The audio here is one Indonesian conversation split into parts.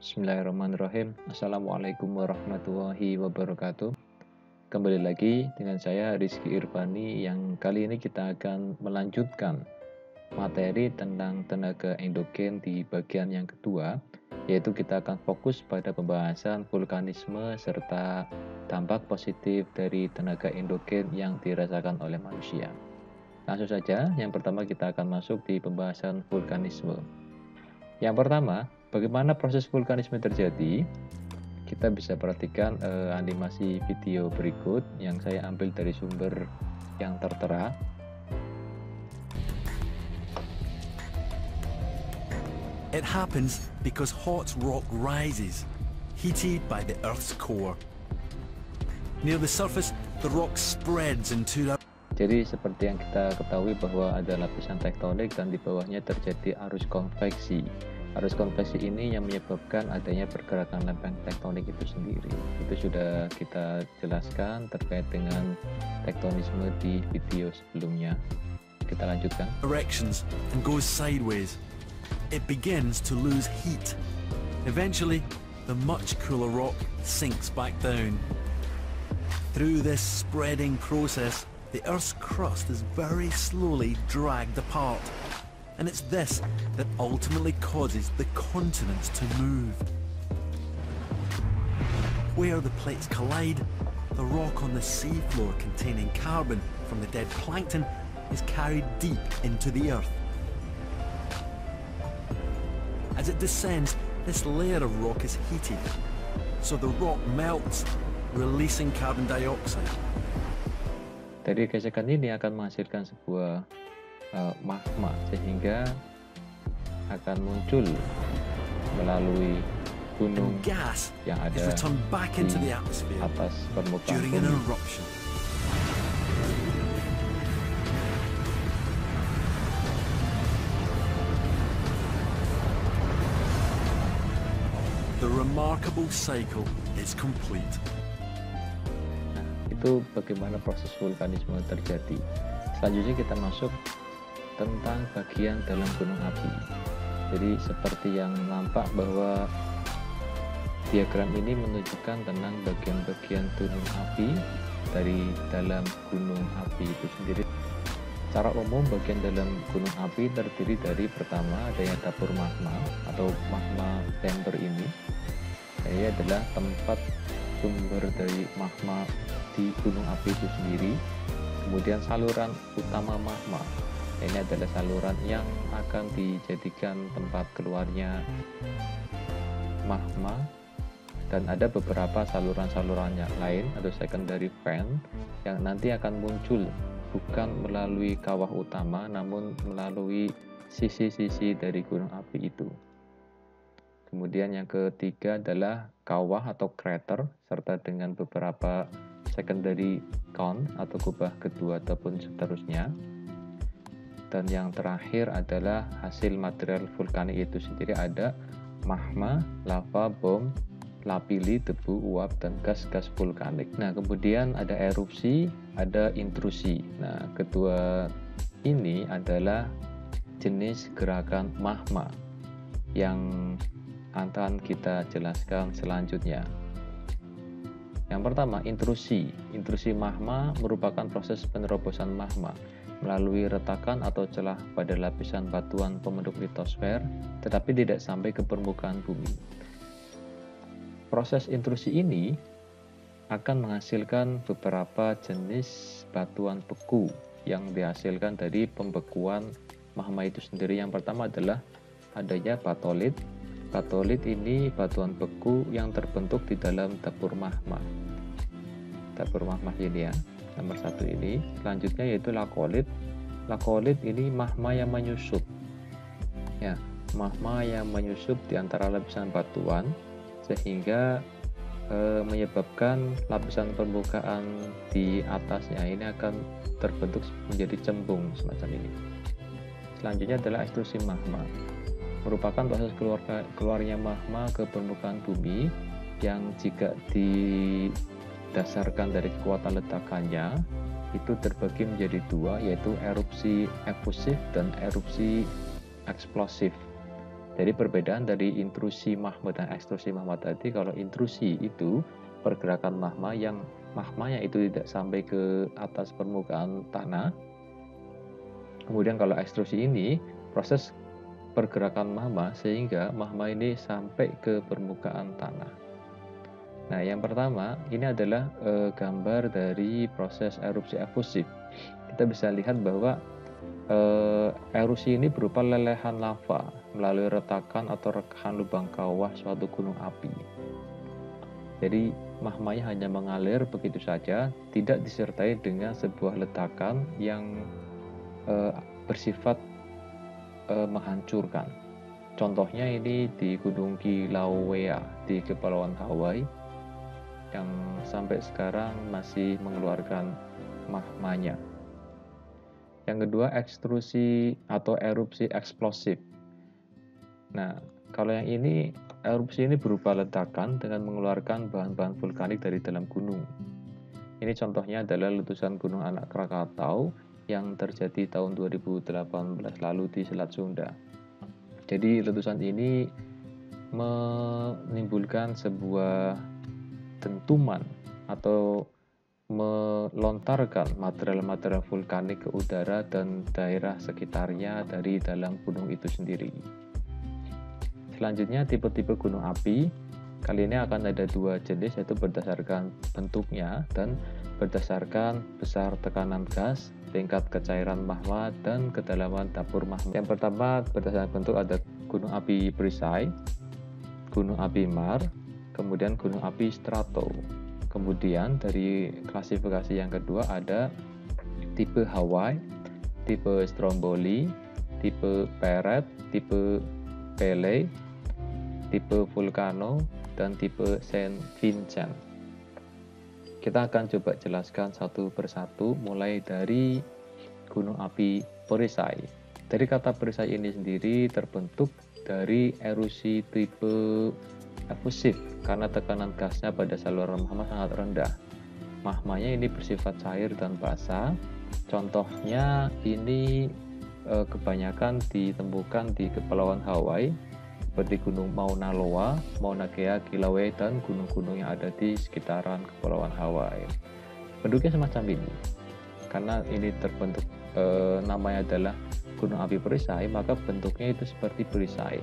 Bismillahirrahmanirrahim. Assalamualaikum warahmatullahi wabarakatuh. Kembali lagi dengan saya Rizky Irfani yang kali ini kita akan melanjutkan materi tentang tenaga endogen di bagian yang kedua, yaitu kita akan fokus pada pembahasan vulkanisme serta dampak positif dari tenaga endogen yang dirasakan oleh manusia. Langsung saja, yang pertama kita akan masuk di pembahasan vulkanisme. Yang pertama, bagaimana proses vulkanisme terjadi? Kita bisa perhatikan animasi video berikut yang saya ambil dari sumber yang tertera. It happens because hot rock rises, heated by the Earth's core. Near the surface, the rock spreads into... Jadi seperti yang kita ketahui bahwa ada lapisan tektonik dan di bawahnya terjadi arus konveksi. Arus konveksi ini yang menyebabkan adanya pergerakan lempeng tektonik itu sendiri. Itu sudah kita jelaskan terkait dengan tektonisme di video sebelumnya. Kita lanjutkan. Directions and goes sideways. It begins to lose heat. Eventually, the much cooler rock sinks back down. Through this spreading process, the Earth's crust is very slowly dragged apart. And it's this that ultimately causes the continents to move. Where the plates collide, the rock on the seafloor containing carbon from the dead plankton is carried deep into the Earth. As it descends, this layer of rock is heated, so the rock melts, releasing carbon dioxide. Dari gesekan ini akan menghasilkan sebuah magma, sehingga akan muncul melalui gunung gas yang ada is returned back into di the atmosphere atas permukaan during an bumi. eruption. The remarkable cycle is complete. Nah, itu bagaimana proses vulkanisme terjadi. Selanjutnya kita masuk tentang bagian dalam gunung api. Jadi seperti yang nampak bahwa diagram ini menunjukkan tentang bagian-bagian gunung api dari dalam gunung api itu sendiri. Secara umum bagian dalam gunung api terdiri dari pertama adanya dapur magma atau magma chamber ini. Ini adalah tempat sumber dari magma di gunung api itu sendiri. Kemudian saluran utama magma. Ini adalah saluran yang akan dijadikan tempat keluarnya magma, dan ada beberapa saluran-salurannya lain atau secondary fan yang nanti akan muncul bukan melalui kawah utama namun melalui sisi-sisi dari gunung api itu. Kemudian yang ketiga adalah kawah atau crater serta dengan beberapa secondary cone atau kubah kedua ataupun seterusnya. Dan yang terakhir adalah hasil material vulkanik itu sendiri, ada magma, lava, bom, lapili, debu, uap, dan gas-gas vulkanik. Nah, kemudian ada erupsi, ada intrusi. Nah, kedua ini adalah jenis gerakan magma yang akan kita jelaskan selanjutnya. Yang pertama, intrusi. Intrusi magma merupakan proses penerobosan magma melalui retakan atau celah pada lapisan batuan pembentuk litosfer, tetapi tidak sampai ke permukaan bumi. Proses intrusi ini akan menghasilkan beberapa jenis batuan beku yang dihasilkan dari pembekuan magma itu sendiri. Yang pertama adalah adanya batolit. Batolit ini batuan beku yang terbentuk di dalam dapur magma. Dapur magma ini ya. Nomor satu ini. Selanjutnya yaitu lakolit. Lakolit ini magma yang menyusup. Ya, magma yang menyusup di antara lapisan batuan sehingga menyebabkan lapisan permukaan di atasnya ini akan terbentuk menjadi cembung semacam ini. Selanjutnya adalah ekstrusi magma. Merupakan proses keluarnya magma ke permukaan bumi yang jika didasarkan dari kekuatan ledakannya itu terbagi menjadi dua, yaitu erupsi efusif dan erupsi eksplosif. Jadi perbedaan dari intrusi magma dan ekstrusi magma tadi, kalau intrusi itu pergerakan magma yang magmanya itu tidak sampai ke atas permukaan tanah. Kemudian kalau ekstrusi ini proses pergerakan magma sehingga magma ini sampai ke permukaan tanah. Nah, yang pertama ini adalah gambar dari proses erupsi efusif. Kita bisa lihat bahwa erupsi ini berupa lelehan lava melalui retakan atau rekahan lubang kawah suatu gunung api. Jadi magmanya hanya mengalir begitu saja, tidak disertai dengan sebuah ledakan yang bersifat menghancurkan. Contohnya ini di Gunung Kilauea di Kepulauan Hawaii yang sampai sekarang masih mengeluarkan magmanya. Yang kedua, ekstrusi atau erupsi eksplosif. Nah, kalau yang ini, erupsi ini berupa ledakan dengan mengeluarkan bahan-bahan vulkanik dari dalam gunung. Ini contohnya adalah letusan Gunung Anak Krakatau yang terjadi tahun 2018 lalu di Selat Sunda. Jadi letusan ini menimbulkan sebuah dentuman atau melontarkan material-material vulkanik ke udara dan daerah sekitarnya dari dalam gunung itu sendiri. Selanjutnya tipe-tipe gunung api. Kali ini akan ada dua jenis, yaitu berdasarkan bentuknya dan berdasarkan besar tekanan gas, tingkat kecairan magma, dan kedalaman dapur magma. Yang pertama berdasarkan bentuk ada gunung api perisai, gunung api mar, kemudian gunung api strato. Kemudian dari klasifikasi yang kedua ada tipe Hawaii, tipe Stromboli, tipe Peret, tipe Pele, tipe Vulcano, dan tipe Saint Vincent. Kita akan coba jelaskan satu persatu mulai dari gunung api perisai. Dari kata perisai ini sendiri terbentuk dari erosi tipe efusif karena tekanan gasnya pada saluran magma sangat rendah. Magmanya ini bersifat cair dan basah. Contohnya ini kebanyakan ditemukan di Kepulauan Hawaii seperti Gunung Mauna Loa, Mauna Kea, Kilauea, dan gunung-gunung yang ada di sekitaran Kepulauan Hawaii. Bentuknya semacam ini. Karena ini terbentuk namanya adalah gunung api perisai, maka bentuknya itu seperti perisai.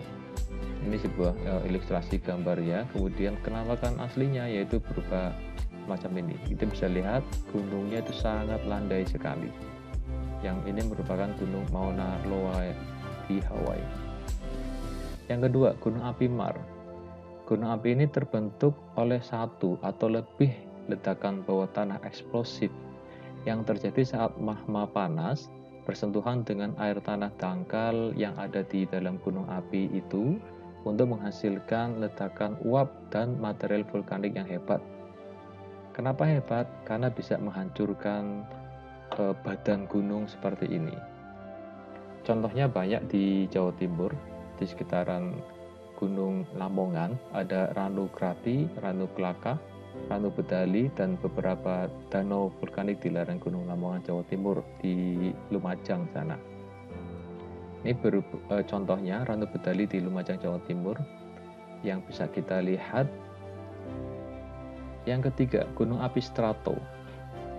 Ini sebuah ilustrasi gambarnya. Kemudian penampakan aslinya yaitu berupa macam ini. Kita bisa lihat gunungnya itu sangat landai sekali. Yang ini merupakan Gunung Mauna Loa di Hawaii. Yang kedua, gunung api mar. Gunung api ini terbentuk oleh satu atau lebih ledakan bawah tanah eksplosif yang terjadi saat magma panas bersentuhan dengan air tanah dangkal yang ada di dalam gunung api itu untuk menghasilkan ledakan uap dan material vulkanik yang hebat. Kenapa hebat? Karena bisa menghancurkan badan gunung seperti ini. Contohnya banyak di Jawa Timur, di sekitaran Gunung Lamongan, ada Ranu Grati, Ranu Klaka, Ranu Bedali, dan beberapa danau vulkanik di lereng Gunung Lamongan, Jawa Timur, di Lumajang sana. Ini contohnya Ranu Bedali di Lumajang, Jawa Timur yang bisa kita lihat. Yang ketiga, gunung api strato.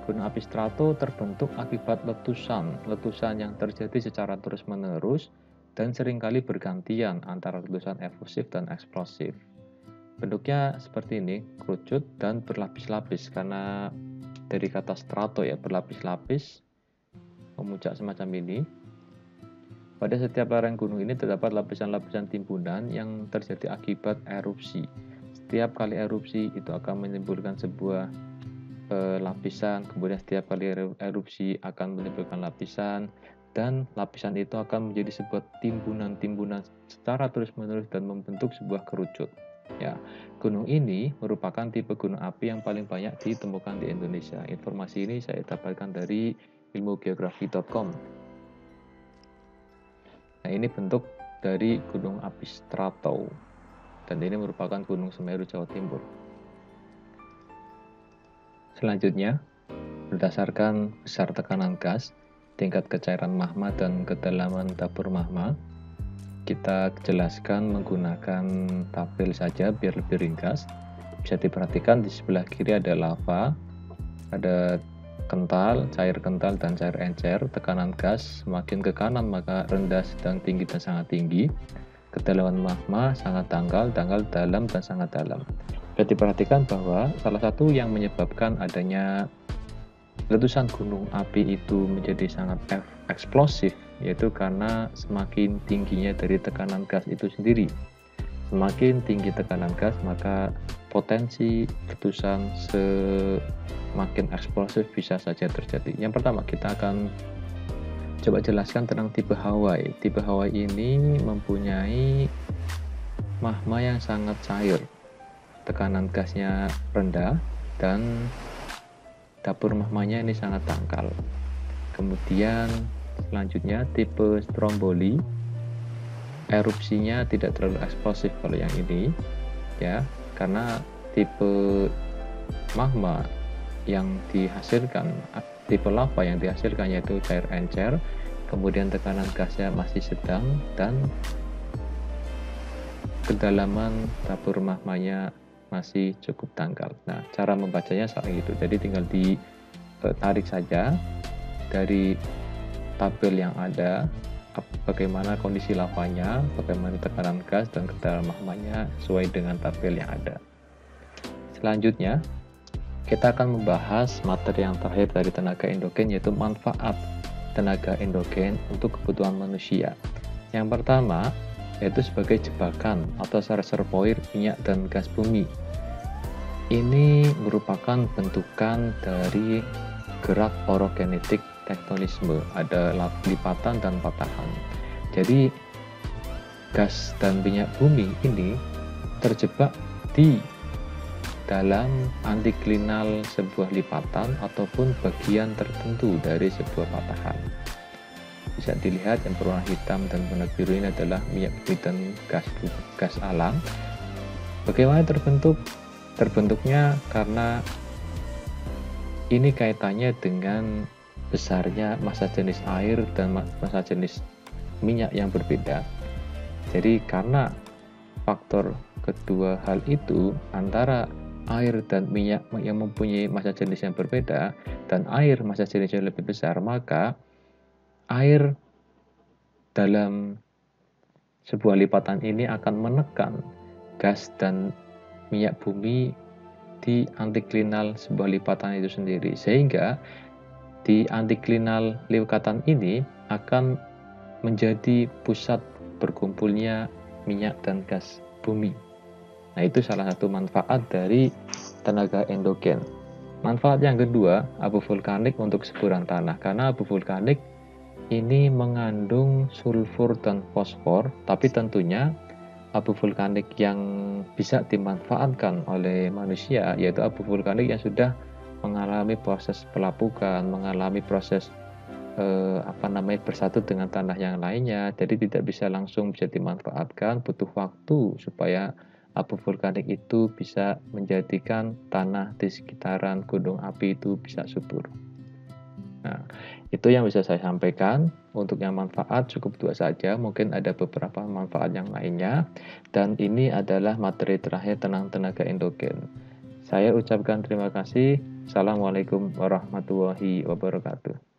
Gunung api strato terbentuk akibat letusan yang terjadi secara terus-menerus dan seringkali bergantian antara letusan efusif dan eksplosif. Bentuknya seperti ini, kerucut dan berlapis-lapis karena dari kata strato ya, berlapis-lapis, memuncak semacam ini. Pada setiap lereng gunung ini terdapat lapisan-lapisan timbunan yang terjadi akibat erupsi. Setiap kali erupsi itu akan menimbulkan sebuah lapisan, kemudian setiap kali erupsi akan menimbulkan lapisan, dan lapisan itu akan menjadi sebuah timbunan-timbunan secara terus-menerus dan membentuk sebuah kerucut. Ya, gunung ini merupakan tipe gunung api yang paling banyak ditemukan di Indonesia. Informasi ini saya dapatkan dari ilmugeografi.com. Nah, ini bentuk dari gunung api strato, dan ini merupakan Gunung Semeru, Jawa Timur. Selanjutnya, berdasarkan besar tekanan gas, tingkat kecairan magma, dan kedalaman dapur magma, kita jelaskan menggunakan tabel saja biar lebih ringkas. Bisa diperhatikan di sebelah kiri ada lava, ada kental, cair kental, dan cair encer. Tekanan gas semakin ke kanan maka rendah, sedang, tinggi, dan sangat tinggi. Kedalaman magma sangat dangkal, dalam, dan sangat dalam. Bisa diperhatikan bahwa salah satu yang menyebabkan adanya letusan gunung api itu menjadi sangat eksplosif, yaitu karena semakin tingginya dari tekanan gas itu sendiri. Semakin tinggi tekanan gas, maka potensi letusan semakin eksplosif bisa saja terjadi. Yang pertama, kita akan coba jelaskan tentang tipe Hawaii. Tipe Hawaii ini mempunyai magma yang sangat cair, tekanan gasnya rendah, dan dapur magmanya ini sangat dangkal. Kemudian selanjutnya tipe Stromboli, erupsinya tidak terlalu eksplosif kalau yang ini, ya, karena tipe magma yang dihasilkan, tipe lava yang dihasilkan yaitu cair encer, kemudian tekanan gasnya masih sedang, dan kedalaman dapur magmanya masih cukup dangkal. Nah, cara membacanya seperti itu. Jadi tinggal ditarik saja dari tabel yang ada bagaimana kondisi lavanya, bagaimana tekanan gas dan kedalaman magmanya sesuai dengan tabel yang ada. Selanjutnya, kita akan membahas materi yang terakhir dari tenaga endogen, yaitu manfaat tenaga endogen untuk kebutuhan manusia. Yang pertama, yaitu sebagai jebakan atau reservoir minyak dan gas bumi. Ini merupakan bentukan dari gerak orogenetik tektonisme, ada lipatan dan patahan. Jadi gas dan minyak bumi ini terjebak di dalam antiklinal sebuah lipatan ataupun bagian tertentu dari sebuah patahan. Bisa dilihat yang berwarna hitam dan warna biru ini adalah minyak bumi dan gas alam. Bagaimana terbentuknya? Karena ini kaitannya dengan besarnya massa jenis air dan massa jenis minyak yang berbeda. Jadi karena faktor kedua hal itu, antara air dan minyak yang mempunyai massa jenis yang berbeda dan air massa jenisnya lebih besar, maka air dalam sebuah lipatan ini akan menekan gas dan minyak bumi di antiklinal sebuah lipatan itu sendiri, sehingga di antiklinal lipatan ini akan menjadi pusat berkumpulnya minyak dan gas bumi. Nah, itu salah satu manfaat dari tenaga endogen. Manfaat yang kedua, abu vulkanik untuk semburan tanah. Karena abu vulkanik ini mengandung sulfur dan fosfor, tapi tentunya abu vulkanik yang bisa dimanfaatkan oleh manusia yaitu abu vulkanik yang sudah mengalami proses pelapukan, mengalami proses bersatu dengan tanah yang lainnya, jadi tidak bisa langsung bisa dimanfaatkan, butuh waktu supaya abu vulkanik itu bisa menjadikan tanah di sekitaran gunung api itu bisa subur. Nah, itu yang bisa saya sampaikan. Untuk yang manfaat cukup dua saja, mungkin ada beberapa manfaat yang lainnya, dan ini adalah materi terakhir tentang tenaga endogen. Saya ucapkan terima kasih. Assalamualaikum warahmatullahi wabarakatuh.